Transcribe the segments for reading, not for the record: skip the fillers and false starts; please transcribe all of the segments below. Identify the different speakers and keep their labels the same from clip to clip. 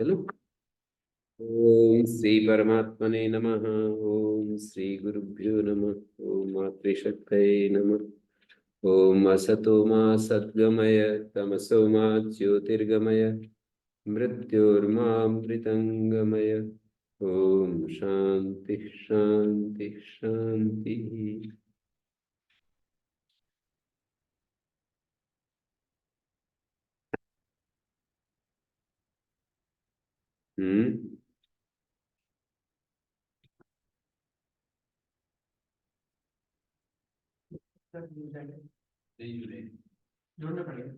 Speaker 1: चलो। ओम श्री परमात्मने नमः। ओम श्री गुरुभ्यो नमः। ओम मातृशक्तये नमः। ओम असतो मा सद्गमय तमसो मा ज्योतिर्गमय मृत्योर्मामृतंगमय। ओम शांति शांति शांति। हम्म। नहीं जुड़े, जोड़ना पड़ेगा।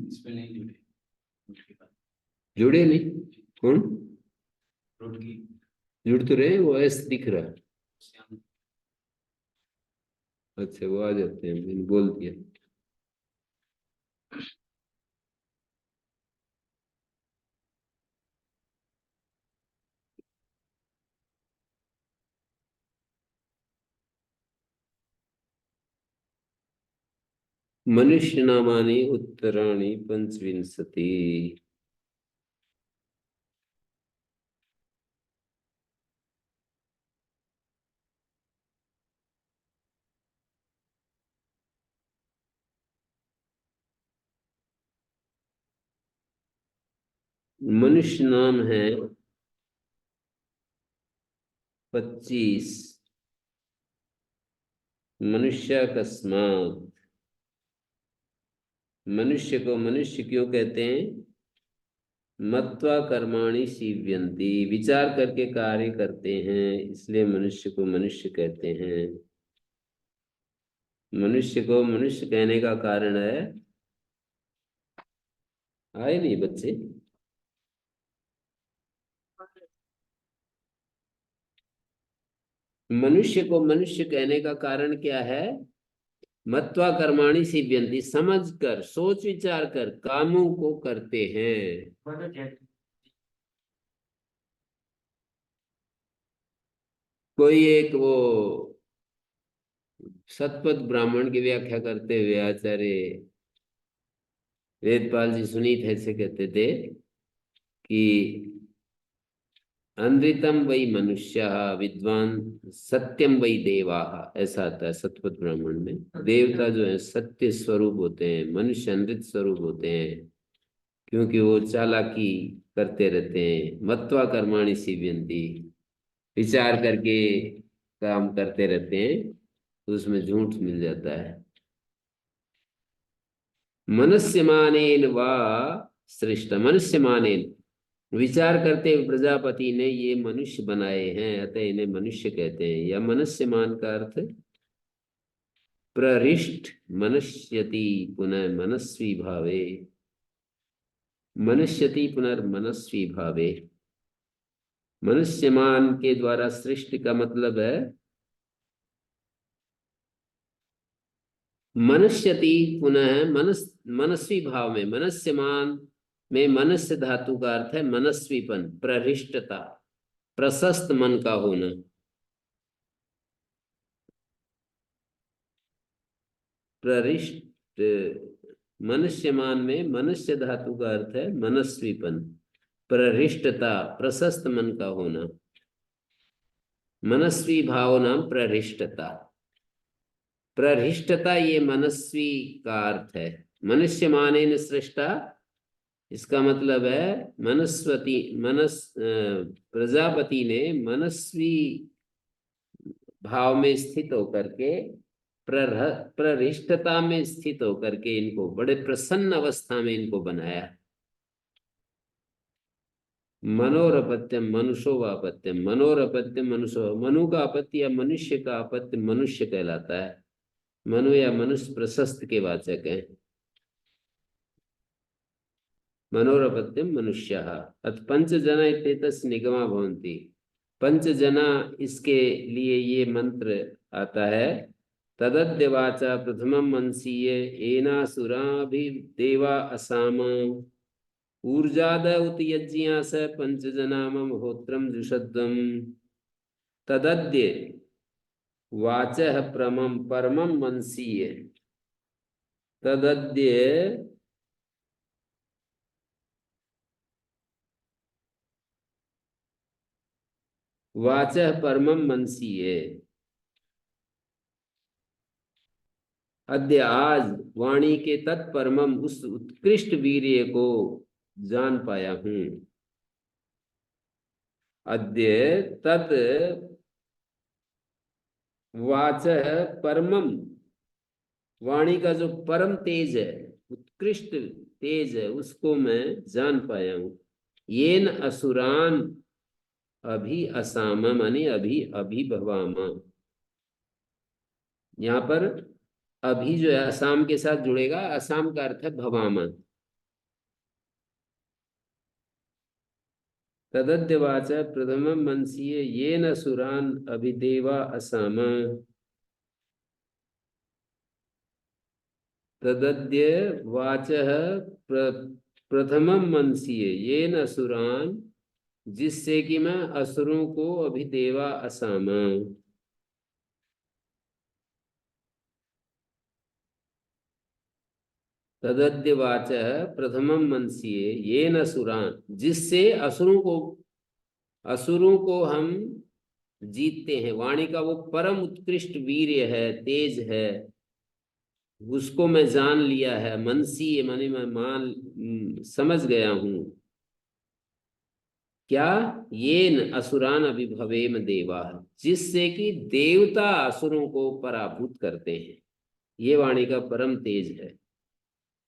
Speaker 1: इसमें नहीं जुड़े, जुड़े नहीं। कौन रोड की जुड़ तो रहे, वो ऐसे दिख रहा है। अच्छा, वो आ जाते हैं, मैंने बोल दिया। मनुष्य नामानि उत्तराणि पंचविंशति। मनुष्य नाम है 25। मनुष्य कस्मात्, मनुष्य को मनुष्य क्यों कहते हैं? मत्वा कर्माणि सीव्यन्ति, विचार करके कार्य करते हैं, इसलिए मनुष्य को मनुष्य कहते हैं। मनुष्य को मनुष्य कहने का कारण है, आए नहीं बच्चे? मनुष्य को मनुष्य कहने का कारण क्या है? मत्वा कर्माणि सिद्ध्यन्ति, समझ कर सोच विचार कर कामों को करते हैं। कोई एक वो शतपथ ब्राह्मण की व्याख्या करते हुए आचार्य वेदपाल जी सुनीत ऐसे कहते थे कि अनृतम वै मनुष्य विद्वान सत्यम वै देवा, ऐसा आता है शतपथ ब्राह्मण में। देवता जो है सत्य स्वरूप होते हैं, मनुष्य अनृत स्वरूप होते हैं, क्योंकि वो चालाकी करते रहते हैं। मत्वा कर्माणि सीव्यन्ति, विचार करके काम करते रहते हैं, तो उसमें झूठ मिल जाता है। मनुष्यमानेन वा सृष्ट, मनुष्यमानेन, विचार करते हुए प्रजापति ने ये मनुष्य बनाए हैं, अतः इन्हें मनुष्य कहते हैं। या मनुष्यमान का अर्थ प्ररिष्ट मनुष्यति पुनः मनस्वी भावे, मनुष्यति पुनर्मनस्वी भावे। मनुष्यमान के द्वारा सृष्टि का मतलब है मनुष्यति पुनः मनस्वी भाव में। मनुष्यमान में मनुष्य धातु का अर्थ है मनस्वीपन, प्रहृष्टता, प्रशस्त मन का होना। प्ररिष्ट, मनुष्यमान में मनुष्य धातु का अर्थ है मनस्वीपन, प्रहृष्टता, प्रशस्त मन का होना। मनस्वी भाव नाम प्रहृष्टता। प्रहृष्टता ये मनस्वी का अर्थ है। मनुष्य मानेन सृष्टा, इसका मतलब है प्रजापति ने मनस्वी भाव में स्थित होकर के, प्रहृष्टता में स्थित होकर के इनको बड़े प्रसन्न अवस्था में इनको बनाया। मनोरपत्यम मनुष्यो वापत्यम, मनोरपत्यम मनुष्यो, मनु का अपत्य या मनुष्य का अपत्य मनुष्य कहलाता है। मनु या मनुष्य प्रशस्त के वाचक है। मनोरपत्यम मनुष्यः अथ पंचजना इत्येतस्य निगमा भवन्ति। पंचजना, इसके लिए ये मंत्र आता है। तदद्य वाचा प्रथमं मंसीय एनासुराभिदेवा असाम ऊर्जाद उत यज्ञास पंचजना मम होत्रम जुषद्वम्। तदद्य वाचः परमं परमं मंसीय, तदद्य वाचः परमं मनसीये। अद्य आज वाणी के तत्परमम उस उत्कृष्ट वीर्य को जान पाया हूं। अद्य तत् वाचः परमम, वाणी का जो परम तेज है, उत्कृष्ट तेज है, उसको मैं जान पाया हूं। येन असुरान अभी असाम, माने अभी अभिभवामा। यहाँ पर अभी जो है असम के साथ जुड़ेगा, असम का अर्थ है भवामा। तदद्यवाच प्रथमं मनसीय येन सुरान अभिदेवा असाम। तदद्य वाचः प्रथमं मनसीय येन असुरान, जिससे कि मैं असुरों को अभिदेवा असाम। तदद्य वाचः प्रथमं मनसीय येन असुरान, जिससे असुरों को हम जीतते हैं। वाणी का वो परम उत्कृष्ट वीर्य है, तेज है, उसको मैं जान लिया है। मनसी माने मैं समझ गया हूं। क्या? येन असुरान अभिभवेम देवा, जिससे कि देवता असुरों को पराभूत करते हैं। ये वाणी का परम तेज है।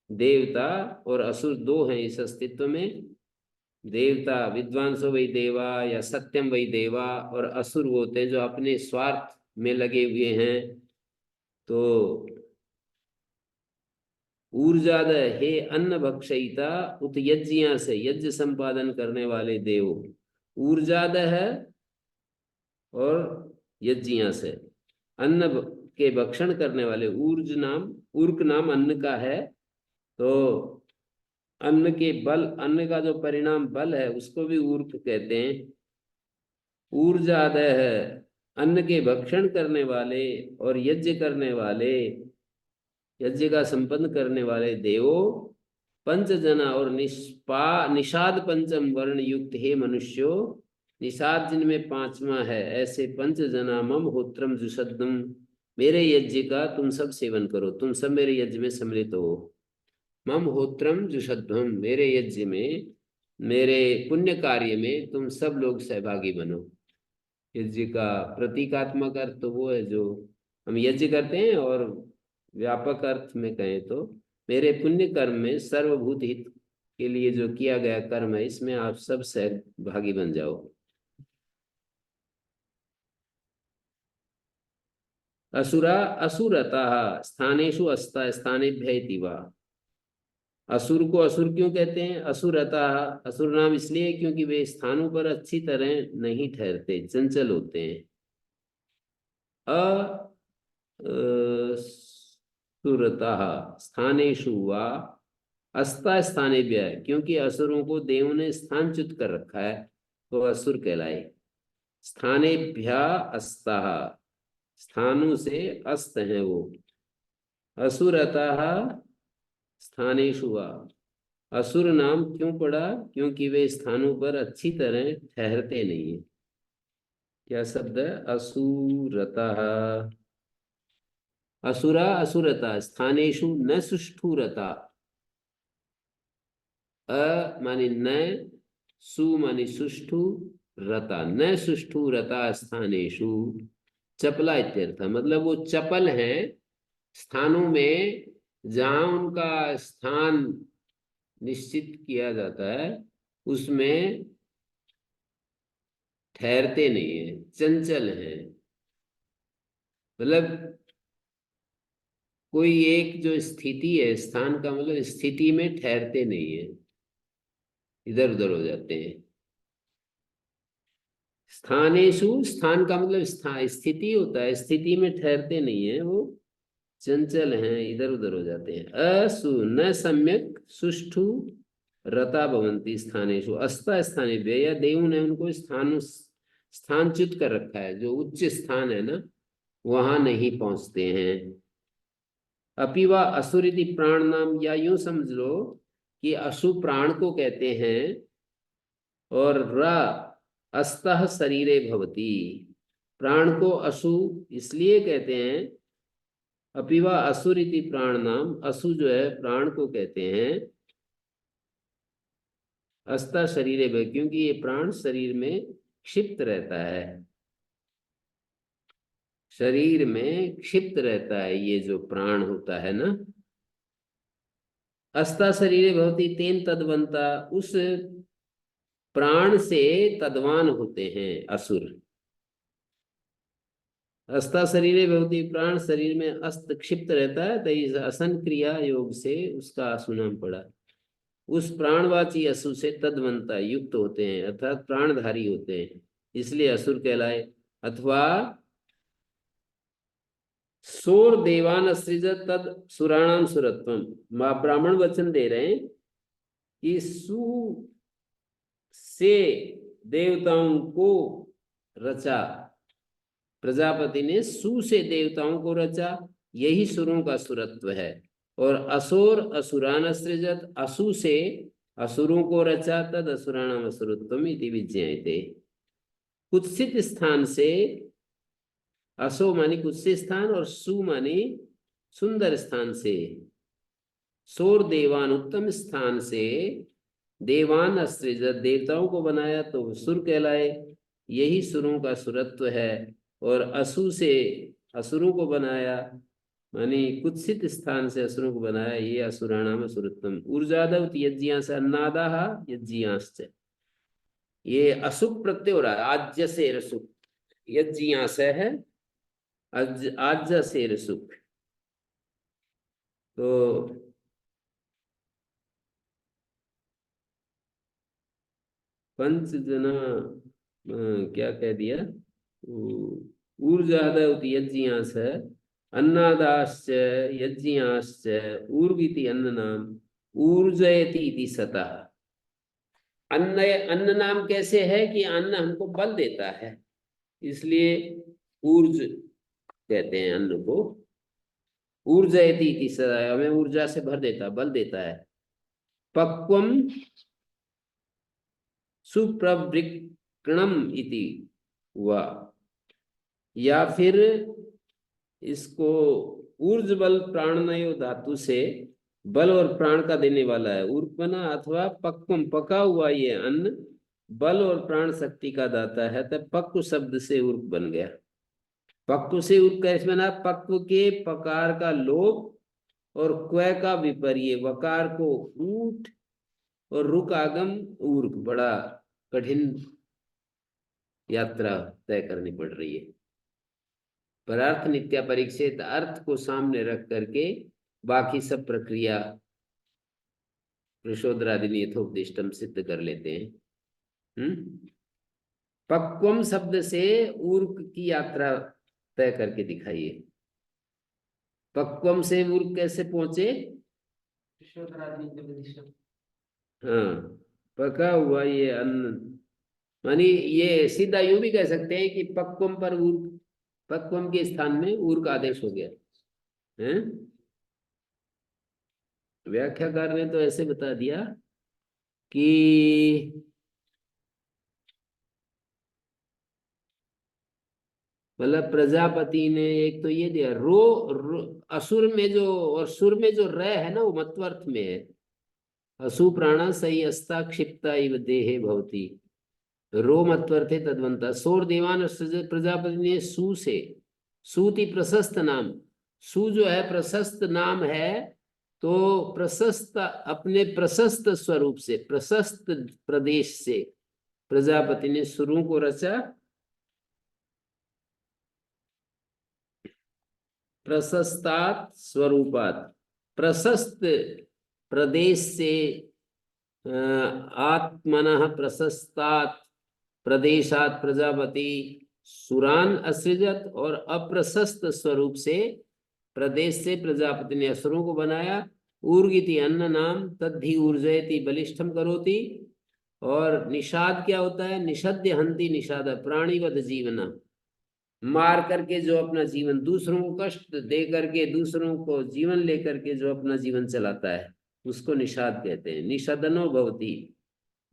Speaker 1: देवता और असुर दो हैं इस अस्तित्व में। देवता विद्वांसो वही देवा या सत्यम वही देवा, और असुर वो होते हैं जो अपने स्वार्थ में लगे हुए हैं। तो ऊर्जाद हे अन्न भक्षयिता उत यज्ञिया से, यज्ञ संपादन करने वाले देव। ऊर्जाद है और यज्ञिया से, अन्न के भक्षण करने वाले। ऊर्ज नाम, उर्क नाम अन्न का है। तो अन्न के बल, अन्न का जो परिणाम बल है, उसको भी ऊर्क कहते हैं। ऊर्जादय है अन्न के भक्षण करने वाले और यज्ञ करने वाले, यज्ञ का संपन्न करने वाले देवो। पंच जना और निषाद पंचम वर्ण युक्त हे मनुष्यो, निषाद जिनमें पांचवा है, ऐसे पंच जना मम होत्रम जुषद्दम, मेरे यज्ञ का तुम सब सेवन करो, तुम सब मेरे यज्ञ में सम्मिलित हो। मम होत्रम जुषद्दम, मेरे यज्ञ में, मेरे पुण्य कार्य में तुम सब लोग सहभागी बनो। यज्ञ का प्रतीकात्मक अर्थ तो वो है जो हम यज्ञ करते हैं, और व्यापक अर्थ में कहें तो मेरे पुण्य कर्म में सर्वभूत हित के लिए जो किया गया कर्म है, इसमें आप सब सहभागी बन जाओ। असुरा असुरता स्थानेषु अस्ता स्थानेभ्य इति वा। असुर को असुर क्यों कहते हैं? असुरता, असुर नाम इसलिए क्योंकि वे स्थानों पर अच्छी तरह नहीं ठहरते, चंचल होते हैं। सुरता स्थानेषु वा अस्ता स्थानेभ्य, क्योंकि असुरों को देव ने स्थानच्युत कर रखा है, तो असुर कहलाए। स्थानेभ्य अस्ता, स्थानों से अस्त हैं वो। असुरता स्थानेषु वा, असुर नाम क्यों पड़ा? क्योंकि वे स्थानों पर अच्छी तरह ठहरते नहीं है। क्या शब्द है? असुरता। असुरा असुरता स्थानेषु न सुष्ठुरता। अ माने न, सु माने सुष्ठु, रता न सुष्ठु रता स्थानेषु, चपला इत्यर्थ। मतलब वो चपल हैं स्थानों में, जहां उनका स्थान निश्चित किया जाता है, उसमें ठहरते नहीं है, चंचल हैं। मतलब कोई एक जो स्थिति है, स्थान का मतलब स्थिति में ठहरते नहीं है, इधर उधर हो जाते हैं। स्थानेषु, स्थान का मतलब स्थान, स्थिति होता है, स्थिति में ठहरते नहीं है वो, चंचल हैं, इधर उधर हो जाते हैं। असु न सम्यक सुष्ठु रता भवंती स्थानेषु अस्ता स्थानेभ्य, या देव ने उनको स्थानच्युत कर रखा है, जो उच्च स्थान है ना, वहां नहीं पहुंचते हैं। अपिवा असुरिति प्राण नाम, या यूं समझ लो कि अशु प्राण को कहते हैं, और र अस्तः शरीरे भवति। प्राण को असु इसलिए कहते हैं, अपिवा असुर इति प्राण नाम, असु जो है प्राण को कहते हैं अस्तः शरीरे भवति, क्योंकि ये प्राण शरीर में क्षिप्त रहता है, शरीर में क्षिप्त रहता है ये जो प्राण होता है ना। अस्ता शरीरे भवति तेन तद्वंता, उस प्राण से तद्वान होते हैं असुर। अस्ता शरीरे भवति, प्राण शरीर में अस्त क्षिप्त रहता है, तो इस असन क्रिया योग से उसका असु नाम पड़ा। उस प्राणवाची असु से तद्वंता युक्त होते हैं, अर्थात प्राणधारी होते हैं, इसलिए असुर कहलाए। अथवा सोर देवान सृजत तद सुराणाम सुरत्वम, मां ब्राह्मण वचन दे रहे हैं कि सु से देवताओं को रचा, प्रजापति ने सु से देवताओं को रचा, यही सुरों का सुरत्व है। और असुर असुरान सृजत, असु से असुरों को रचा, तद असुराणाम असुरत्वम इति विज्ञायते। कुत्सित स्थान से, असो मानी कुत्सित स्थान और सु मानी सुंदर स्थान से, सोर देवान उत्तम स्थान से, देवान असृजत देवताओं को बनाया तो सुर कहलाए, यही सुरों का सुरत्व है। और असु से असुरों को बनाया, मानी कुत्सित स्थान से असुरों को बनाया, ये असुराणाम असुरत्वम। ऊर्जादवत यज्ञांस अन्नादाः यज्ञांश्च, ये असुख प्रत्यय हो रहा है, आज्य से रसुख, यज्ञांस है आज्य से रसुख। तो पंच जना क्या कह दिया, ऊर्जादवत यज्ञांस अन्नादाश्च यज्ञाश्च ऊर्विति अन्न नाम ऊर्जयति इति सतः। अन्न, अन्न नाम कैसे है कि अन्न हमको बल देता है, इसलिए ऊर्ज कहते हैं अन्न को। ऊर्जयति इति सतः, हमें ऊर्जा से भर देता, बल देता है। पक्वम सुप्रवृक्णम इति हुआ, या फिर इसको ऊर्ज बल प्राणनयो धातु से बल और प्राण का देने वाला है, ऊर्क बना। अथवा पक्वम, पका हुआ ये अन्न बल और प्राण शक्ति का दाता है, तब पक्व शब्द से ऊर्क बन गया। पक्व से ऊर्क कैसे बना, पक्व के पकार का लोप और क्व का विपर्य, वकार को ऊठ और रुक आगम ऊर्क, बड़ा कठिन यात्रा तय करनी पड़ रही है। पर अर्थ नित्या परीक्षित, अर्थ को सामने रख करके बाकी सब प्रक्रिया प्रशोदरादि यथोपदिष्टम सिद्ध कर लेते हैं। पक्वम शब्द से ऊर्क की यात्रा तय करके दिखाइए। पक्वम से ऊर्क कैसे पहुंचे, हाँ, पका हुआ ये अन्न, मानी ये सीधा यूं भी कह सकते हैं कि पक्वम पर ऊर्क, पक्वम के स्थान में ऊर्क आदेश हो गया है। व्याख्याकार ने तो ऐसे बता दिया कि मतलब प्रजापति ने एक तो ये दिया असुर में जो, और सुर में जो र है ना वो मत्वर्थ में है। असु प्राणा सही अस्ता क्षिप्ता इव देहे भवती, रो मत्वर्थे तद्वंता। सोर देवान प्रजापति ने सु से, सूति प्रशस्त नाम, सु जो है प्रशस्त नाम है, तो प्रशस्त अपने प्रशस्त स्वरूप से, प्रशस्त प्रदेश से प्रजापति ने सुरों को रचा। प्रशस्तात स्वरूपात, प्रशस्त प्रदेश से, आत्मनः प्रशस्तात प्रदेशात प्रजापति सुरान असृजत, और अप्रशस्त स्वरूप से प्रदेश से प्रजापति ने असुरों को बनाया। ऊर्गिति अन्न नाम तद्धि ऊर्जयति बलिष्ठम करोति। और निषाद क्या होता है, निषद्य हंति निषाद, प्राणीवध जीवना, मार करके जो अपना जीवन, दूसरों को कष्ट दे करके, दूसरों को जीवन लेकर के जो अपना जीवन चलाता है उसको निषाद कहते हैं। निषदनो भवति,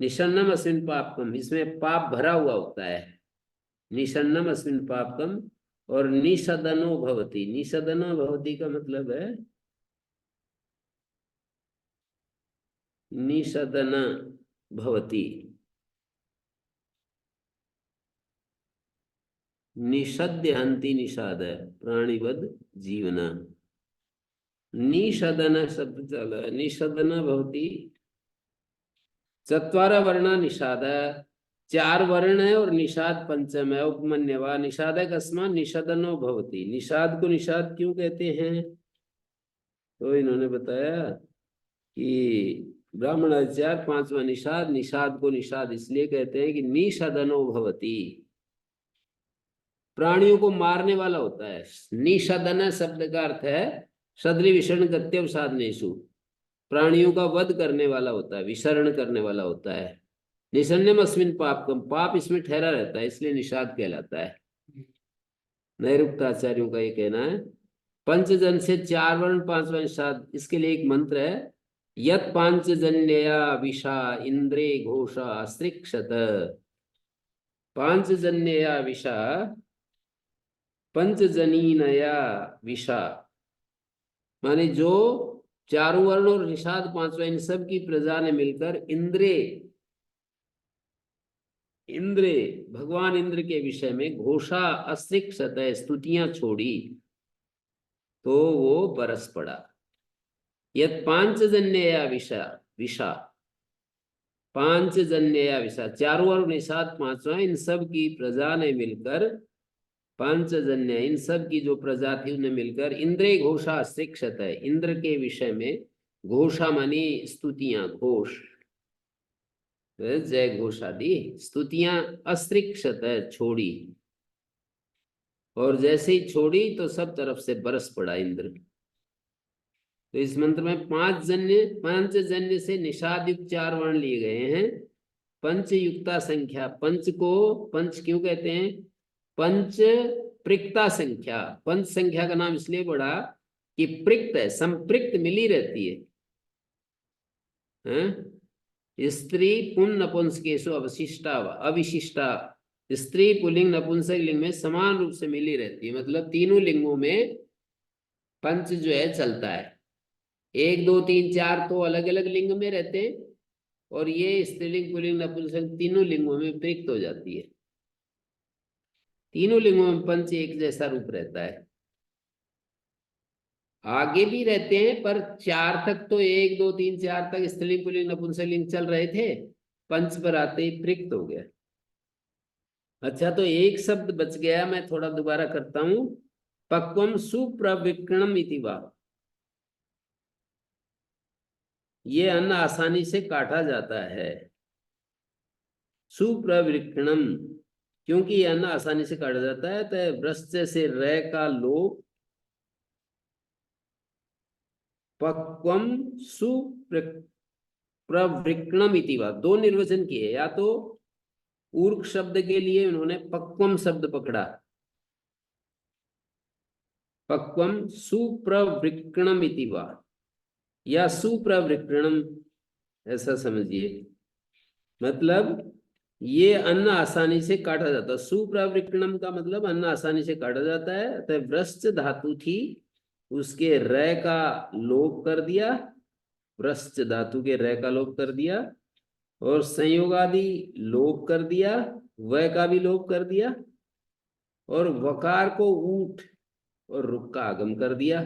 Speaker 1: निषन्नम अस्मिन् पापकम, इसमें पाप भरा हुआ होता है। निषन्नम अस्मिन् पापकम। और निषदनो भवति, निषदनो भवति का मतलब है निषदन भवति, निषद्य हन्ति निषाद प्राणिवद जीवना। निषदन शब्द चल, निषदन भवति। चत्वार वर्ण निषाद, चार वर्ण है और निषाद पंचम है। उपमन्यवा निषाद कस्मात् निषदनो भवति। निषाद को निषाद क्यों कहते हैं? तो इन्होंने बताया कि ब्राह्मणाचार पांचवा निषाद, निषाद को निषाद इसलिए कहते हैं कि निषदनो भवति, प्राणियों को मारने वाला होता है। निषदन शब्द का अर्थ है सदृ विषण गत्यव साधनेषु, प्राणियों का वध करने वाला होता है, विसरण करने वाला होता है। निषण्यम अस्मिन् पापकम, पाप इसमें ठहरा रहता है, इसलिए निषाद कहलाता है। नैरुक्ताचार्यों का ये कहना है। पंचजन से चार वर्ण पांचवा निषाद, इसके लिए एक मंत्र है, यत पांचजन्यया विषा इंद्रे घोषा स्त्रिक्षत। पांचजन्यया विषा, पंचजनीनया विषा, माने जो चारों वर्ण और निषाद पांचवा, इन सब की प्रजा ने मिलकर इंद्रे, इंद्रे भगवान इंद्र के विषय में घोषा अस्त्रिक्षत, स्तुतियां छोड़ी तो वो बरस पड़ा। यत पांचजन्यया विषा, विषा पांचजन्यया विषा, चारों और निषाद पांचवा, इन सब की प्रजा ने मिलकर, पांचजन्य इन सब की जो प्रजातियों ने मिलकर इंद्रे घोषा शिक्षत है, इंद्र के विषय में घोषा मानी स्तुतियां, घोष जय घोषादि स्तुतियां अस्त्रिक्षत है छोड़ी, और जैसे ही छोड़ी तो सब तरफ से बरस पड़ा इंद्र। तो इस मंत्र में पांचजन्य से निषाद युक्त चार वर्ण लिए गए हैं। पंच युक्ता संख्या, पंच को पंच क्यों कहते हैं? पंच प्रिक्ता संख्या, पंच संख्या का नाम इसलिए पड़ा कि प्रिक्त है, संपृक्त मिली रहती है। स्त्री पुन नपुंसकेशु अवशिष्टा अविशिष्टा, स्त्री पुलिंग नपुंसक लिंग में समान रूप से मिली रहती है, मतलब तीनों लिंगों में पंच जो है चलता है। एक दो तीन चार तो अलग अलग लिंग में रहते हैं, और ये स्त्रीलिंग पुलिंग नपुंसक तीनों लिंगों में प्रयुक्त हो जाती है। तीनों लिंगों में पंच एक जैसा रूप रहता है। आगे भी रहते हैं पर चार तक तो, एक दो तीन चार तक स्त्रीलिंग पुल्लिंग नपुंसकलिंग चल रहे थे, पंच पर आते ही प्रयुक्त हो गया। अच्छा, तो एक शब्द बच गया, मैं थोड़ा दोबारा करता हूं। पक्वम सुप्रविक्रणम इति वा, ये अन्न आसानी से काटा जाता है। सुप्रविक्रणम, क्योंकि ये अन्न आसानी से काटा जाता है, तो वृश्च से रे का लोप, पक्वम सुप्रविक्रणम इति वा, दो निर्वचन किए। या तो ऊर्क शब्द के लिए उन्होंने पक्वम शब्द पकड़ा, पक्वम सुप्रवृक्णम इति वा, या सुप्रवृक्णम ऐसा समझिए। मतलब ये अन्न आसानी से काटा जाता है। सुप्रवृक्णम का मतलब अन्न आसानी से काटा जाता है। तो वृश्च धातु थी, उसके रे का लोप कर दिया, वृश्च धातु के रे का लोप कर दिया, और संयोगादि लोप कर दिया, व का भी लोप कर दिया, और वकार को ऊठ और रुक का आगम कर दिया।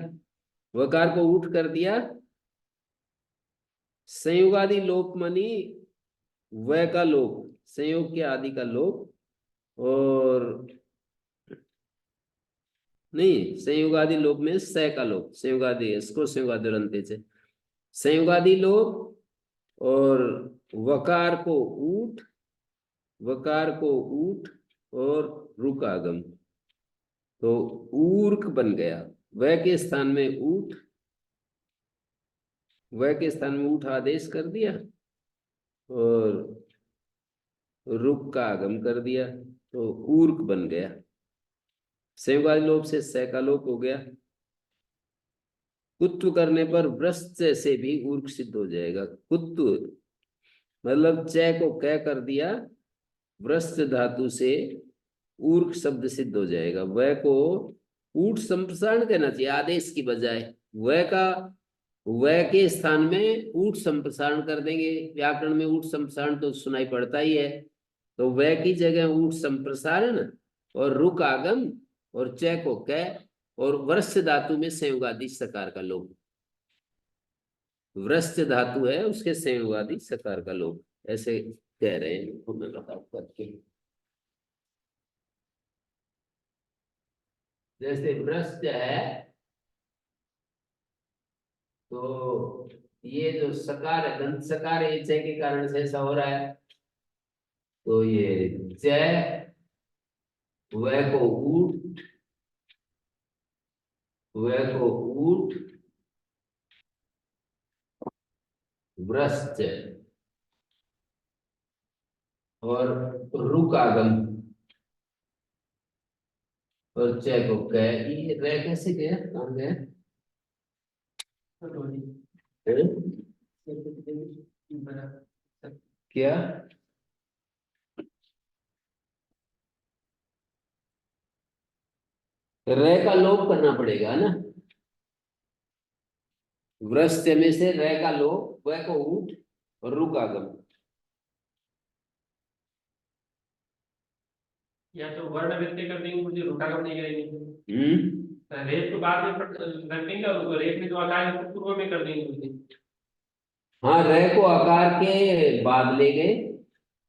Speaker 1: वकार को ऊठ कर दिया, संयोगादि लोप मनी व का लोप, संयोग के आदि का लोप, और नहीं, संयोगादि लोप में स का लोप, संयोगादि इसको संयोगादि रंते से संयोगादि लोप, और वकार को ऊठ, वकार को ऊठ और रुक आगम, तो ऊर्क बन गया। वह के स्थान में ऊठ, वह के स्थान में ऊठ आदेश कर दिया, और रुक का आगम कर दिया, तो ऊर्क बन गया। संयोगादि लोप से स का लोप हो गया। कुत्व करने पर वृश्च से भी ऊर्क सिद्ध हो जाएगा। कुत्व, मतलब च को क कर दिया, व्रस्त धातु से ऊर्क शब्द सिद्ध हो जाएगा। वह को ऊट संप्रसारण कहना चाहिए आदेश की बजाय। वह का वह के स्थान में ऊट संप्रसारण कर देंगे। व्याकरण में ऊट संप्रसारण तो सुनाई पड़ता ही है, तो वह की जगह ऊट संप्रसारण और रुक आगम और च को क और वृश्च धातु में संयुगादि सकार का लोप। वृश्च धातु है उसके संयुगादि सकार का लोप, ऐसे कह रहे हैं। तो मैं बता करके जैसे वृश्च है तो ये जो सकार है, दंत सकार है, च के कारण से ऐसा हो रहा है। तो ये च वह को ऊट, वह को ऊट वृश्च और रुक आगम और च को क, ये रह कैसे गया, कहाँ गया? क्या रे का लोप करना पड़ेगा ना, वृश्च में से रे का लोप, वह को ऊट और रुक आगम।
Speaker 2: या तो वर्ण व्यत्यय कर देंगे, मुझे रुकागम नहीं करेंगे। रेप तो बाद में रख देंगे और रेप में जो आकार है उसको पूर्व में कर देंगे मुझे।
Speaker 1: हाँ, रे को आकार के बाद ले गए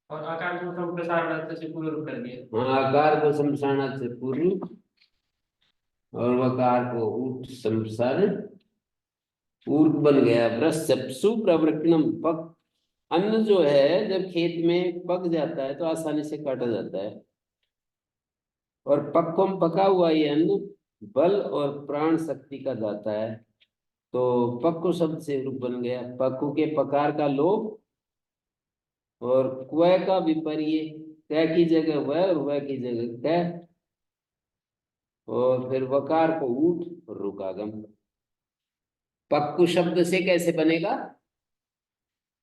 Speaker 2: और आकार को संप्रसारणार्थ से पूर्व कर दिया।
Speaker 1: हाँ, आकार को संप्रसारणार्थ से पूर्व और वकार को ऊट संप्रसारण, ऊर्क बन गया वृश्च सुप्रवृत्तिनम। पक, अन्न जो है जब खेत में पक जाता है तो आसानी से काटा जाता है, और पक्वम पका हुआ ये अन्न बल और प्राण शक्ति का दाता है। तो पक्व शब्द से रूप बन गया, पक्व के पकार का लोप और क्व का विपर्य, क की जगह वह और वह की जगह क, और फिर वकार को ऊट और रुकागम। पक्कु शब्द से कैसे बनेगा,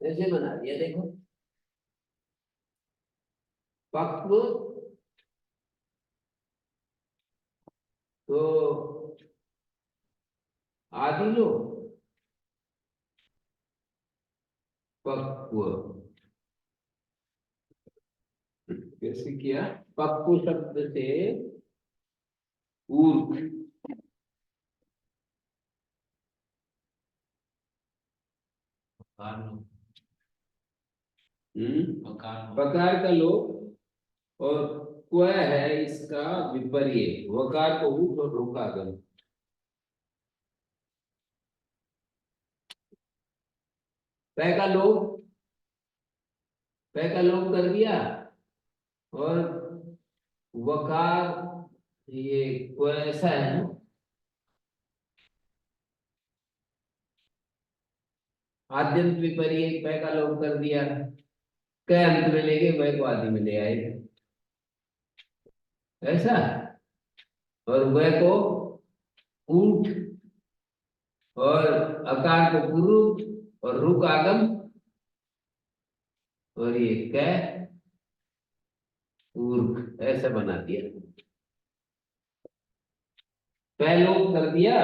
Speaker 1: ऐसे बना दिया देखो, पक्व तो आदि लो, पक्व कैसे किया, पक्कु शब्द से ऊर्क, पकार का लोप और क्व है इसका विपर्य, वकार को ऊट और रुकागम। पै का लोप, पै का लोप कर दिया और वकार, ये क्व ऐसा है ना, आद्यंत विपर्य, पै का लोप कर दिया, क अंत में लेके वह को आदि में ले आए, ऐसा, और वह को ऊट और अकार को पूर्व और रुक आगम, और ये कै ऊर्क, ऐसा बना दिया। पै लोप कर दिया,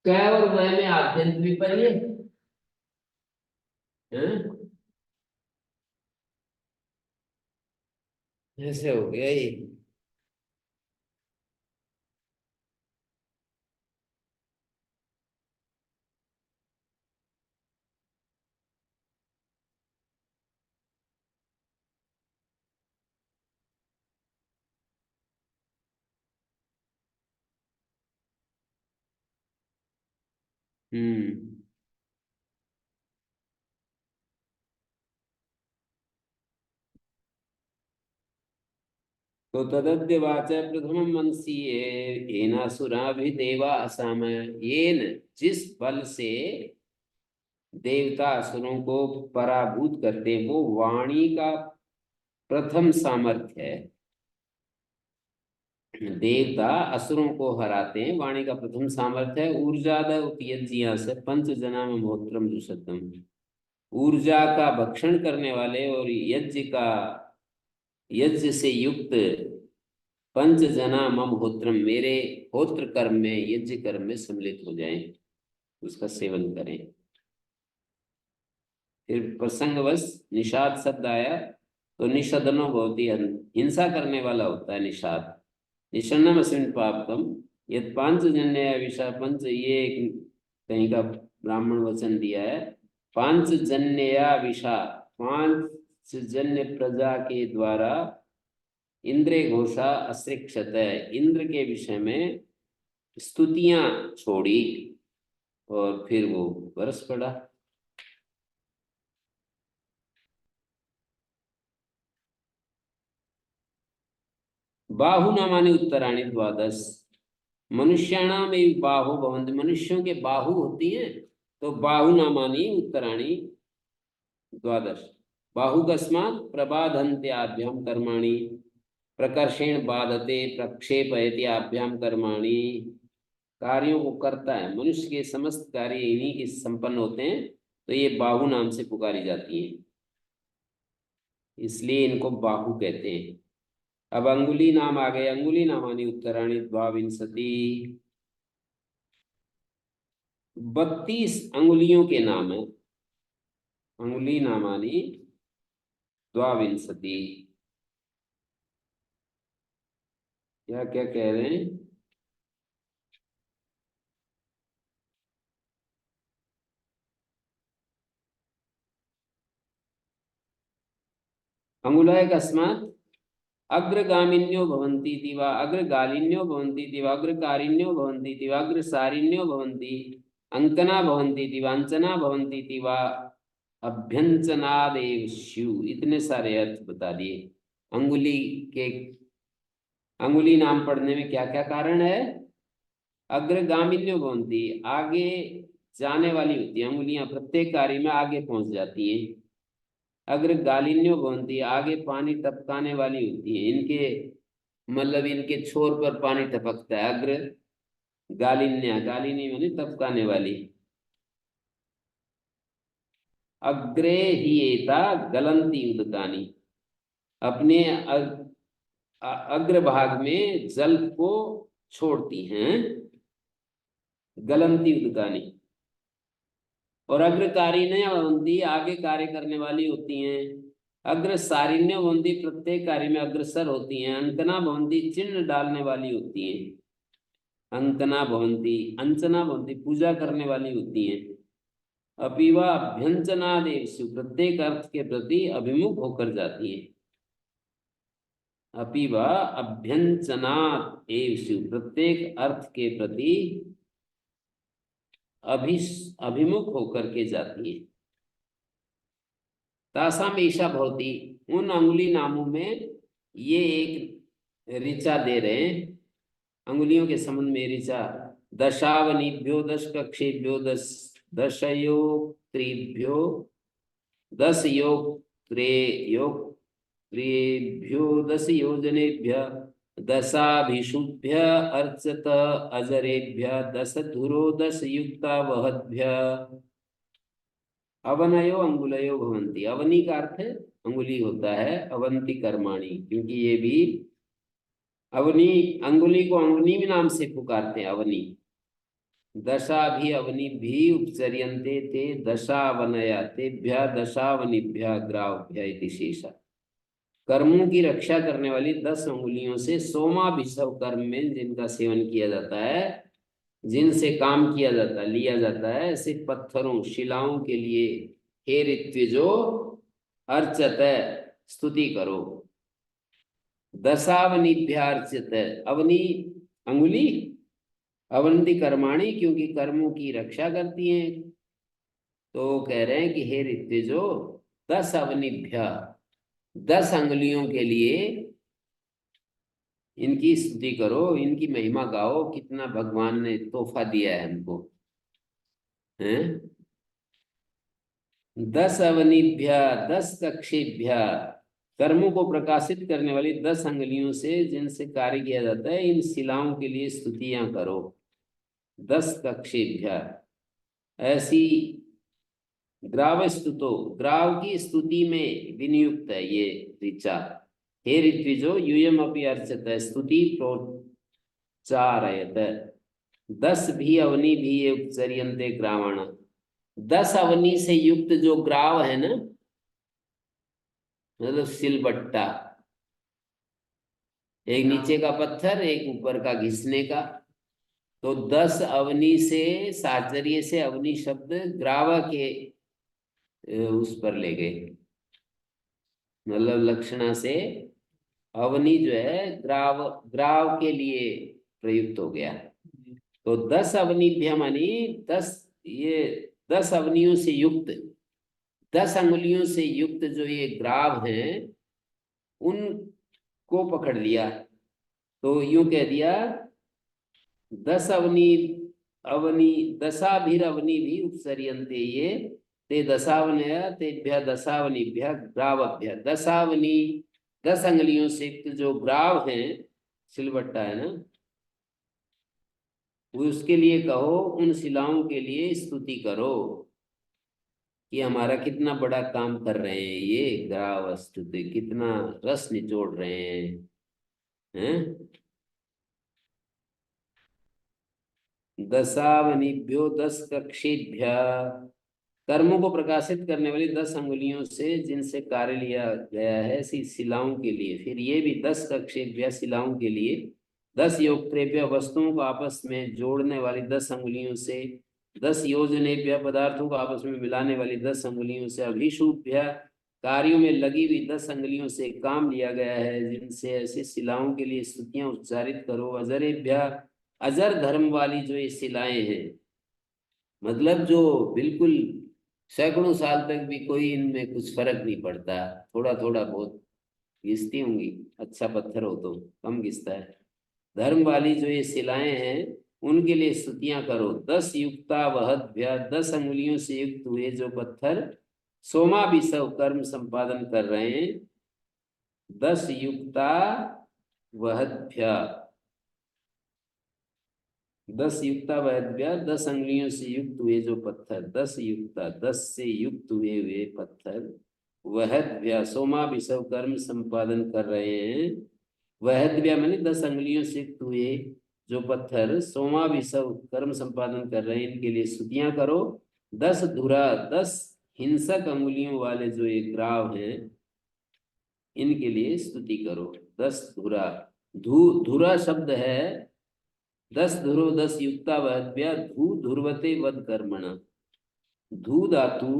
Speaker 1: कै और वह में आद्यंत विपर्य हैं? ऐसे हो गया ये। हम्म, तो तदद्य वाचा प्रथम मनसीय येनासुराभिदेवा असाम, येन जिस बल से देवता असुरों को पराभूत करते हैं, वो वाणी का प्रथम सामर्थ्य है। देवता असुरों को हराते हैं, वाणी का प्रथम सामर्थ्य है। ऊर्जाद उपयज्जिया से पंच जना में मोत्रम जुषतम, ऊर्जा का भक्षण करने वाले और यज्ञ से युक्त पंच जना मम होत्रम, मेरे होत्र कर्म में, यज्ञ कर्म में सम्मिलित हो जाएं, उसका सेवन करें। फिर प्रसंगवश निषाद शब्द आया, तो निषदनो बहुत ही हिंसा करने वाला होता है निषाद। निषन्नम अस्मिन् पापकम यद पांचजन्य विषा, पंच ये एक कहीं का ब्राह्मण वचन दिया है। पांचजन्य विषा, पांचजन्य प्रजा के द्वारा इंद्रे घोषा अश्रिक्षत, इंद्र के विषय में स्तुतियां छोड़ी और फिर वो बरस पड़ा। बाहु नामानि उत्तराणी द्वादश, मनुष्याणाम एवं बाहु भवन्ति, मनुष्यों के बाहु होती हैं, तो बाहु नामानि उत्तराणी द्वादश। बाहु कस्मात् प्रबाधन्त्याभ्याम कर्माणि, प्रकर्षेण बाधते प्रक्षेपयति आभ्याम कर्माणि, कार्यों को करता है, मनुष्य के समस्त कार्य इन्हीं के संपन्न होते हैं, तो ये बाहु नाम से पुकारी जाती है, इसलिए इनको बाहु कहते हैं। अब अंगुली नाम आ गए, अंगुली नामानि उत्तराणी द्वाविंशति, 32 अंगुलियों के नाम है। अंगुली नामानि द्वाविंशति, क्या क्या कह रहे हैं? अंगुलाय कस्मात् अग्रगामिन्यो भवन्ति इति वा अग्रगालिन्यो भवन्ति इति वा अग्रकारिण्यो भवन्ति इति वा अग्रसारिण्यो भवन्ति, अंकना भवन्ति इति वा अंचना भवन्ति इति वा अभ्यंचनादेव स्यु, इतने सारे अर्थ बता दिए। अंगुली के, अंगुली नाम पढ़ने में क्या क्या कारण है? अग्रगामिन्यो भवन्ति, आगे जाने वाली होती है अंगुलियां, प्रत्येक कार्य में आगे पहुंच जाती हैं। अग्रगालिन्यो भवन्ति, आगे पानी टपकाने वाली होती है, इनके मतलब इनके छोर पर पानी टपकता है। अग्र गालिन्या, गालिनी माने टपकाने वाली। अग्रे ही एता गलंती उदकानी, अपने अग्रभाग में जल को छोड़ती हैं, गलंती उदकानी। और अग्रकारिण्य भवन्ति, आगे कार्य करने वाली होती हैं। अग्रसारिण्य भवन्ति, प्रत्येक कार्य में अग्रसर होती हैं। अंकना भवन्ति, चिन्ह डालने वाली होती हैं। अंकना भवन्ति, अंचना भवन्ति, पूजा करने वाली होती हैं। अपीवा अभ्यंचनादेषु, प्रत्येक अर्थ के प्रति अभिमुख होकर जाती हैं। अपीवा अभ्यंचनात् एषु, प्रत्येक अर्थ के प्रति अभिमुख होकर के जाती है। तासाम ईशा भवती, उन अंगुली नामों में ये एक ऋचा दे रहे हैं, अंगुलियों के संबंध में ऋचा। दशावनिभ्यो दश कक्षेभ्यो दशयोक्त्रिभ्यो त्रेभ्यो दश योजनेभ्य दशाभिषुभ्य अर्चत अजरेभ्य दशधुरो दश युक्ता वहद्भ्य अवनयो अंगुलयो भवन्ति। अवनी का अर्थ है अंगुली होता है, अवंति कर्माणि, क्योंकि ये भी अवनी, अंगुली को अंगुली नाम से पुकारते हैं, अवनी। दशा भी अवनी भी उपचर्यन्ते ते दशावनया तेभ्य दशावनिभ्य ग्राव्य इति शेषा, कर्मों की रक्षा करने वाली 10 अंगुलियों से सोमाभिषव कर्म में जिनका सेवन किया जाता है, जिनसे काम किया जाता है, लिया जाता है, ऐसे पत्थरों शिलाओं के लिए हे ऋत्विजो अर्चत, स्तुति करो। दशावनिभ्यार्चित, अवनी अंगुली, अवंति कर्माणी, क्योंकि कर्मों की रक्षा करती हैं। तो कह रहे हैं कि हे ऋत्विजो 10 अवनिभ्य, 10 अंगुलियों के लिए इनकी स्तुति करो, इनकी महिमा गाओ, कितना भगवान ने तोहफा दिया है हमको, हैं? 10 अवनिभ्य 10 कक्षेभ्य, कर्मों को प्रकाशित करने वाली 10 अंगुलियों से जिनसे कार्य किया जाता है, इन शिलाओं के लिए स्तुतियां करो। 10 कक्षेभ्य, ऐसी ग्राव स्तुतो, ग्राव की स्तुति में विनियुक्त है ये ऋचा। हे ऋत्विजो यूयम अपि अर्चत स्तुति प्रोच्चारयत। 10 भी अवनि भी ये उपचर्यन्ते ग्रावाण। 10 अवनि से युक्त जो ग्राव है ना, मतलब सिलबट्टा, एक नीचे का पत्थर एक ऊपर का घिसने का, तो 10 अवनि से साचर्य से अवनि शब्द ग्रावा के उस पर ले गए, मतलब लक्षणा से अवनि जो है ग्राव, ग्राव के लिए प्रयुक्त हो गया। तो 10 अवनिभ्य मानी 10, ये 10 अवनियों से युक्त, 10 अंगुलियों से युक्त जो ये ग्राव हैं उनको पकड़ लिया। तो यूं कह दिया 10 अवनि, अवनि दशाभिरवनि भी उपसर्यन्ते ये, ते दशावनय तेभ्य दशावनिभ्य ग्रावभ्य। 10 अवनि 10 अंगुलियों से युक्त जो ग्राव हैं, सिलबट्टा है ना, वो उसके लिए कहो, उन शिलाओं के लिए स्तुति करो कि हमारा कितना बड़ा काम कर रहे हैं ये ग्राव, स्तुति कितना रस निचोड़ रहे हैं। दशावनिभ्यो 10 कक्षेभ्य, कर्मों को प्रकाशित करने वाली 10 अंगुलियों से जिनसे कार्य लिया गया है ऐसी शिलाओं के लिए। फिर ये भी 10 कक्षेभ्य शिलाओं के लिए, 10 योगत्रेभ्य वस्तुओं को आपस में जोड़ने वाली 10 अंगुलियों से, 10 योजनेभ्य पदार्थों को आपस में मिलाने वाली 10 अंगुलियों से, अभिषुभ्य कार्यों में लगी हुई 10 अंगुलियों से काम लिया गया है जिनसे ऐसी शिलाओं के लिए स्तुतियां उच्चारित करो। अजरेभ्य, अजर धर्म वाली जो ये शिलाएं हैं, मतलब जो बिल्कुल सैकड़ों साल तक भी कोई इनमें कुछ फर्क नहीं पड़ता, थोड़ा थोड़ा बहुत घिसती होंगी, अच्छा पत्थर हो तो कम घिसता है। धर्म वाली जो ये शिलाएं हैं उनके लिए स्तुतियां करो। 10 युक्ता वहद्भ्य, 10 अंगुलियों से युक्त हुए जो पत्थर सोमा भी सब कर्म संपादन कर रहे हैं। 10 युक्ता वहद्भ्य, 10 युक्ता वैद्य, 10 अंगुलियों से युक्त हुए जो पत्थर, 10 युक्ता 10 से युक्त हुए हुए पत्थर, वहद्य सोमा विषव कर्म संपादन कर रहे हैं। वहद्य मैंने 10 अंगुलियों से युक्त हुए जो पत्थर सोमा विषव कर्म संपादन कर रहे हैं, इनके लिए स्तुतियां करो। 10 धुरा, 10 हिंसक अंगुलियों वाले जो ये ग्राव हैं इनके लिए स्तुति करो। 10 धुरा, धुरा शब्द है, 10 धुरो 10 युक्ता वहद्य धू धुर्वते वद कर्मणा। धू धातु,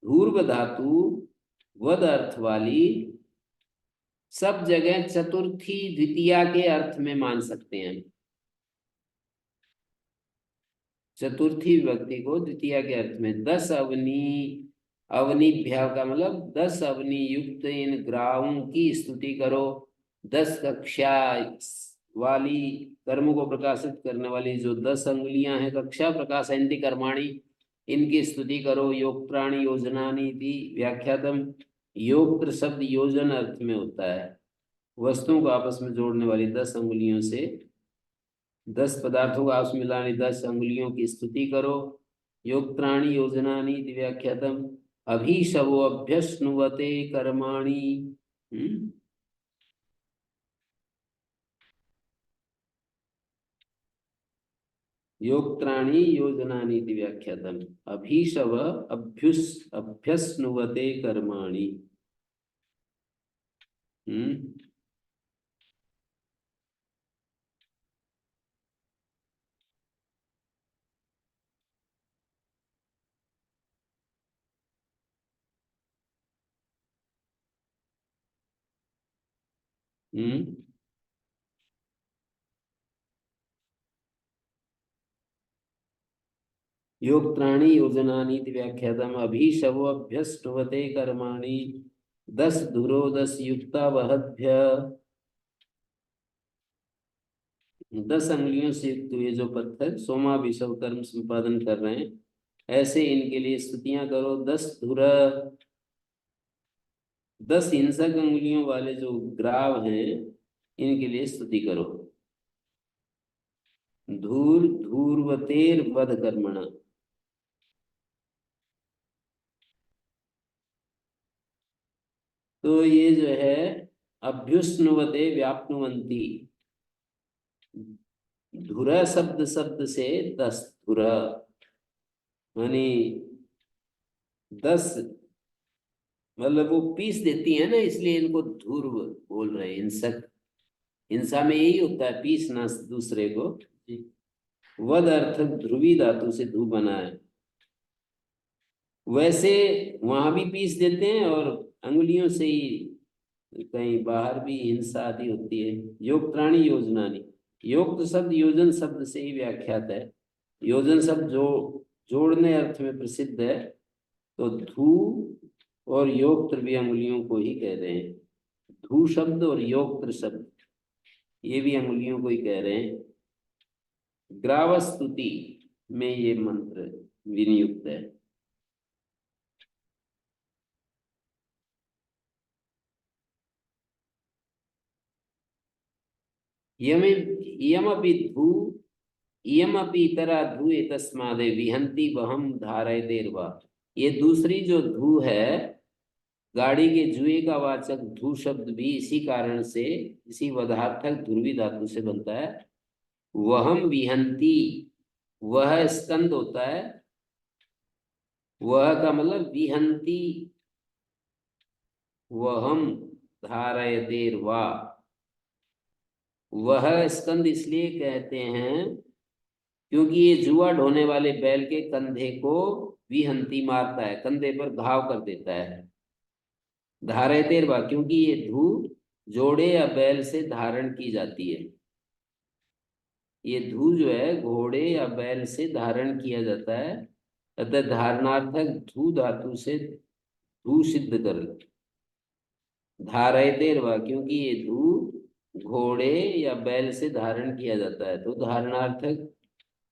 Speaker 1: धूर्व धातु, वद अर्थ वाली सब जगह चतुर्थी द्वितीया के अर्थ में मान सकते हैं। चतुर्थी विभक्ति को द्वितीया के अर्थ में। 10 अवनि, अवनिभ्या का मतलब 10 अवनि युक्त इन ग्रावों की स्तुति करो। 10 कक्षा वाली, कर्म को प्रकाशित करने वाली जो 10 अंगुलियां हैं, कक्षा प्रकाशयन्ति कर्माणि, इनकी स्तुति करो। योक्त्राणि योजनानि इति व्याख्यातम। योक्त्र शब्द योजन अर्थ में होता है, वस्तुओं को आपस में जोड़ने वाली 10 अंगुलियों से, 10 पदार्थों को आपस में मिलाने 10 अंगुलियों की स्तुति करो। योक्त्राणि योजनानि इति व्याख्यातम। अभीशवो अभ्यश्नुवते कर्माणि। योक्त्राणि योजनानि इति व्याख्यातम। अभीशव अभ्यस्नुवते कर्माणि। योक्त्राणि योजनानि इति व्याख्यातम्। अभीशवो अभ्यस्नुवते कर्माणि। 10 धुरो 10 युक्ता वहद्भ्य, 10 अंगुलियों से युक्त हुए जो पत्थर सोमा विषव कर्म संपादन कर रहे हैं, ऐसे इनके लिए स्तुतियां करो। 10 धुरा, 10 हिंसक अंगुलियों वाले जो ग्राव हैं इनके लिए स्तुति करो। धूर धूर्वतेर वध कर्मणा। तो ये जो है अभ्युष्णुवते व्याप्नुवंती, धुर शब्द शब्द से 10 धुर मानी 10, मतलब वो पीस देती है ना, इसलिए इनको धुर बोल रहे हैं। इंसक, हिंसा में यही होता है, पीसना दूसरे को। वद अर्थ ध्रुवी धातु से धू बना है। वैसे वहां भी पीस देते हैं और अंगुलियों से ही कहीं बाहर भी हिंसा आदि होती है। योक्त्राणी योजनानी, योक्त शब्द योजन शब्द से ही व्याख्यात है। योजन शब्द जो जोड़ने अर्थ में प्रसिद्ध है, तो धू और योक्त्र भी अंगुलियों को ही कह रहे हैं। धू शब्द और योक्त्र शब्द ये भी अंगुलियों को ही कह रहे हैं। ग्रावस्तुति में ये मंत्र विनियुक्त है। यमे यमपि धू यमपि इतरा धू एतस्मादे विहंति वहम धारयतेर्वा। ये दूसरी जो धू है, गाड़ी के जुए का वाचक धू शब्द भी इसी कारण से, इसी वधार्थक ध्रुवी धातु से बनता है। वहम विहंती, वह स्कंद होता है। वह का मतलब विहंती, वहम धारयतेर्वा। वह स्कंद इसलिए कहते हैं क्योंकि ये जुआ ढोने वाले बैल के कंधे को विहंती मारता है, कंधे पर घाव कर देता है। धारयतेर्वा क्योंकि ये धू जोड़े या बैल से धारण की जाती है। ये धू जो है घोड़े या बैल से धारण किया जाता है, अतः धारणार्थक धू धातु से धू सिद्ध कर लो। धारयतेर्वा क्योंकि ये धू घोड़े या बैल से धारण किया जाता है, तो धारणार्थक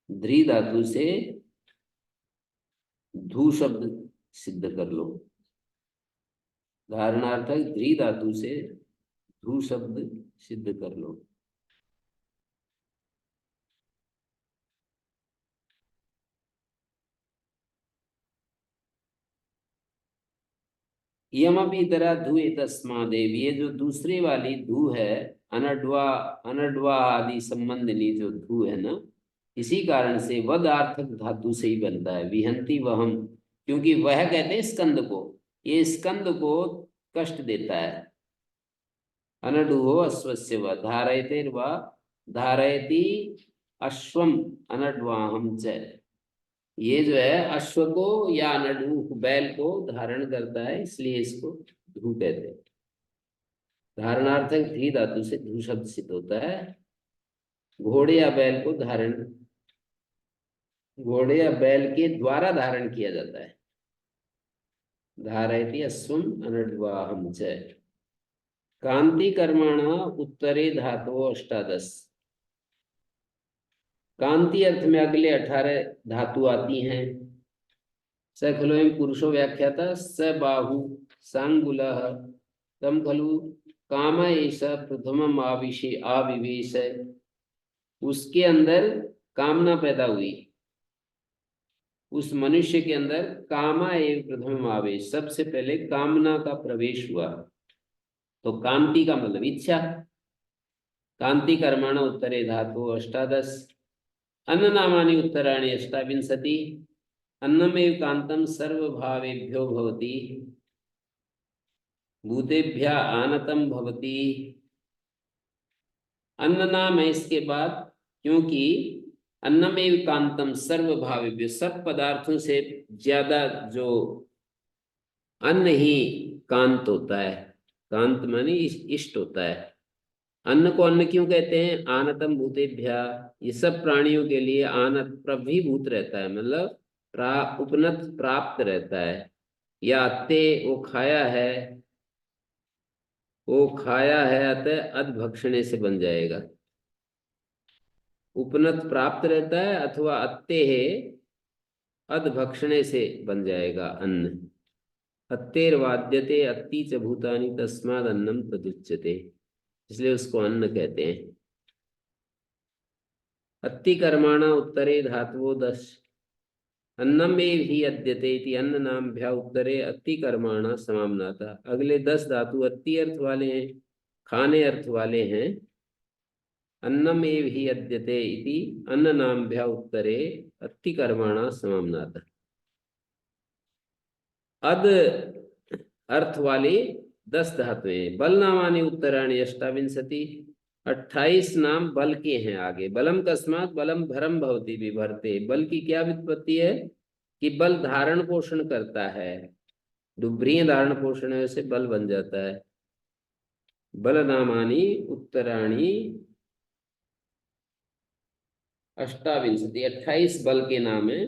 Speaker 1: ध्री धातु से धू शब्द सिद्ध कर लो। धारणार्थक ध्री धातु से धू शब्द सिद्ध कर लो। यमपि तरह धू तस्मादेव, ये जो दूसरे वाली धू है, अनड्वा अनड्वा आदि संबंधिनी जो धू है ना, इसी कारण से वदार्थक धातु से ही बनता है। विहंती वहम क्योंकि वह कहते हैं स्कंद को, ये स्कंद को कष्ट देता है। अनडुहो अश्वस्य व धारयते व धारयति अश्वम अनड्वाहम च। ये जो है अश्व को या अनडू बैल को धारण करता है, इसलिए इसको धू कहते हैं। धारणार्थक धी धातु से धू शब्द सिद्ध होता है। घोड़े या बैल को धारण, घोड़े या बैल के द्वारा धारण किया जाता है। धारयति अश्वम अनड्वाहम च। कांति कर्मणा उत्तरे धातु अष्टादश। कांति अर्थ में अगले 18 धातु आती हैं। स खलु एवं पुरुषो व्याख्याता स बाहु सांगुलः तम खलु काम एष प्रथमम आविवेश। उसके अंदर कामना पैदा हुई, उस मनुष्य के अंदर कामा एव प्रथमम आवेश, सबसे पहले कामना का प्रवेश हुआ। तो कांति का मतलब इच्छा। कांति कर्मण उत्तरे धातु अष्टादश। अन्न नामानि उत्तराणि अष्टाविंशति। अन्नमेव कांतम सर्वभावेभ्यो भवति। भूतेभ्यः आनतम भवति। अन्न नाम है इसके बाद, क्योंकि अन्नमेव कांतम सर्वभावेभ्यो, सब पदार्थों से ज्यादा जो अन्न ही कांत होता है। कांत माने इष्ट होता है। अन्न को अन्न क्यों कहते हैं? आनतम भूतेभ्या, ये सब प्राणियों के लिए आनत प्रभीभूत रहता है, मतलब उपनत प्राप्त रहता है। या अत्ते वो खाया है, वो खाया है अतः अधभक्षणे से बन जाएगा। उपनत प्राप्त रहता है अथवा अत्ते है अधभक्षणे से बन जाएगा अन्न। अत्तेर्वाद्यते अत्ति च भूतानि तस्माद् अन्नम तदुच्यते, इसलिए उसको अन्न कहते हैं। अत्ति कर्माणा उत्तरे धातुओ 10। अन्नमेव ही अद्यते इति अन्न नामभ्या उत्तरे अति कर्माणा समाम्नाता। अगले 10 धातु अति अर्थ वाले हैं, खाने अर्थ वाले हैं। अन्नमेव ही अद्यते इति अन्न नामभ्या उत्तरे अति कर्माणा समाम्नाता। अद अर्थ वाली 10 धातुएं। बल नामानि उत्तराणि अष्टाविंशति। 28 नाम बल के हैं आगे। बलम कस्मात बलम भरम भवति विभर्ते। बल की क्या व्युत्पत्ति है कि बल धारण पोषण करता है। डुभ्रिय धारण पोषण से बल बन जाता है। बल नामानि उत्तराणि अष्टाविंशति। 28 बल के नाम है।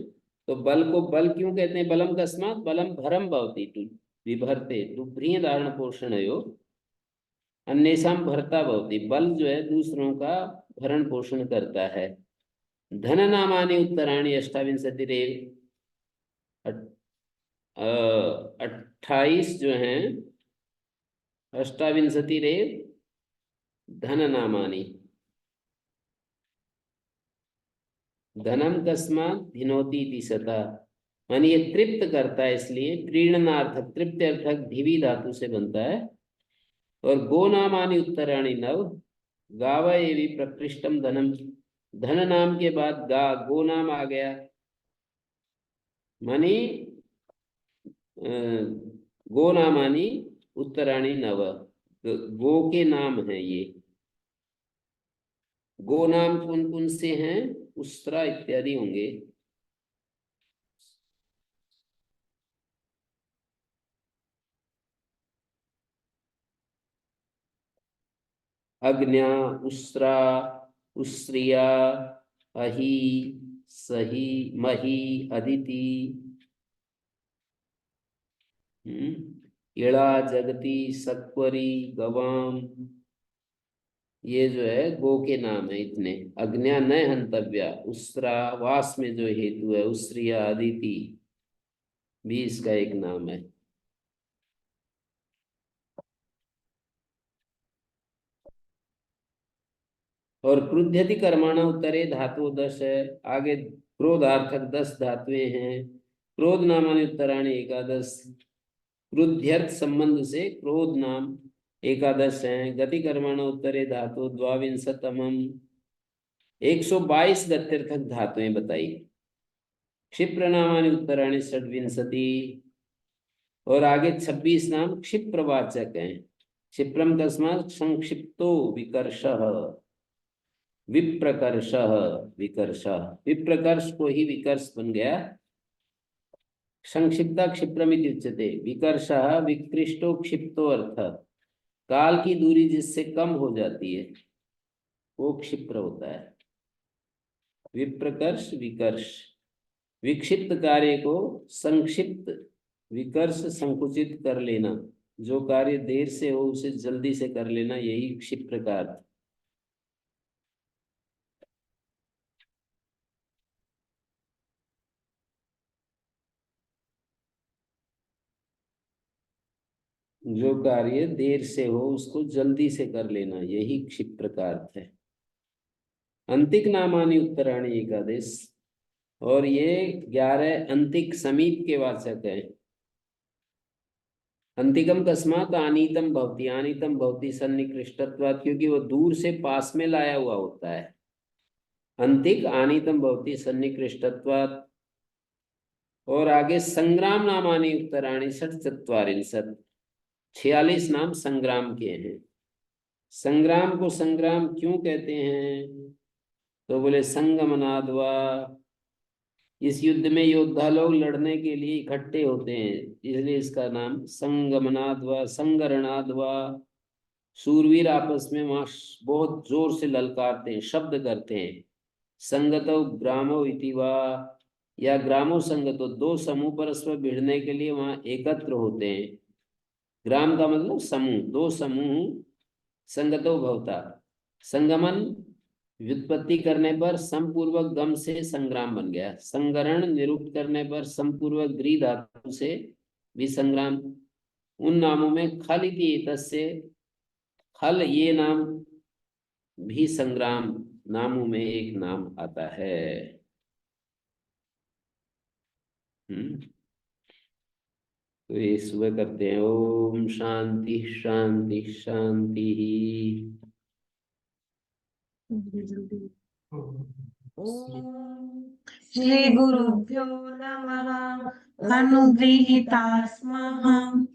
Speaker 1: तो बल को बल क्यों कहते हैं? बलम कस्मात बलम भरम भवति विभर्ते। डुभ्रिय धारण पोषण अन्येषाम भरता भवति। बल जो है दूसरों का भरण पोषण करता है। धन नामानि उत्तराणि अष्टाविंशति रेव। 28 जो हैं अष्टाविंशति रेव धन नामानि। धनम कस्मात धिनोति इति सता। मानी ये तृप्त करता है, इसलिए क्रीडनार्थक तृप्त अर्थक धिवी धातु से बनता है। और गो नामानि उत्तराणि नव। गाव एवि प्रकृष्टम धनम। धन नाम के बाद गा गो नाम आ गया। मानी गो नामानि उत्तराणि नव। गो के नाम है ये। गो नाम कौन कौन से हैं? उस्त्रा इत्यादि होंगे। अग्न्या, उस्त्रा, उस्रिया, अहि, सही, मही, अदिति, इड़ा, जगती, सक्वरी, गवाम। ये जो है गो के नाम है इतने। अग्न्या न हंतव्या। उस्रा वास में जो हेतु है। उस्रिया, अदिति भी इसका एक नाम है। और क्रुध्यति कर्माण उत्तरे धातु 10 है। आगे क्रोधार्थक 10 धातुएं हैं। क्रोध नामानि उत्तराणि एकादश। क्रुध्यर्थ संबंध से क्रोध नाम एकादश हैं। गति कर्मण उत्तरे धातु द्वाविंशतमम। 122 गत्यर्थक धातुएं बताई। क्षिप्र नामानि उत्तराणि षड्विंशति। और आगे 26 नाम क्षिप्रवाचक हैं। क्षिप्रम तस्मात् संक्षिप्तो विकर्षः। विप्रकर्ष विकर्ष। विप्रकर्ष को ही विकर्ष बन गया। संक्षिप्ता क्षिप्रमिति उच्यते। विकर्ष विकृष्टो क्षिप्तो अर्थ। काल की दूरी जिससे कम हो जाती है वो क्षिप्र होता है। विप्रकर्ष विकर्ष। विक्षिप्त कार्य को संक्षिप्त, विकर्ष संकुचित कर लेना। जो कार्य देर से हो उसे जल्दी से कर लेना, यही क्षिप्र का अर्थ। जो कार्य देर से हो उसको जल्दी से कर लेना, यही क्षिप्र का अर्थ है। अंतिक नामानि उत्तराणि एकादश। और ये 11 अंतिक समीप के वाचक हैं। अंतिकम कस्मात आनीतम भवति। आनीतम भवति सन्निकृष्टत्वात्, क्योंकि वो दूर से पास में लाया हुआ होता है। अंतिक आनीतम भवति सन्निकृष्टत्वात्। और आगे संग्राम नामानि उत्तराणि षट्चत्वारिंशत्। 46 नाम संग्राम के हैं। संग्राम को संग्राम क्यों कहते हैं? तो बोले संगमनाद्वा। इस युद्ध में योद्धा लोग लड़ने के लिए इकट्ठे होते हैं, इसलिए इसका नाम संगमनाद्वा, संगरणाद्वा। सूरवीर आपस में वहां बहुत जोर से ललकारते हैं, शब्द करते हैं। संगतो ग्रामो इति वा, या ग्रामो संगतो। दो समूह परस्पर भिड़ने के लिए वहां एकत्र होते हैं। ग्राम का मतलब समूह, दो समूह। संगतो भवता। संगमन व्युत्पत्ति करने पर समपूर्वक गम से संग्राम बन गया। संगरण निरुक्त करने पर समपूर्वक ग्री धातु से भी संग्राम। उन नामों में खल इति एतस्य, खल ये नाम भी संग्राम नामों में एक नाम आता है। तो ये सुबह करते हैं। ओम शांति शांति शांति।
Speaker 3: ओम श्री गुरुभ्यो नमः। अनुगृहीता स्मः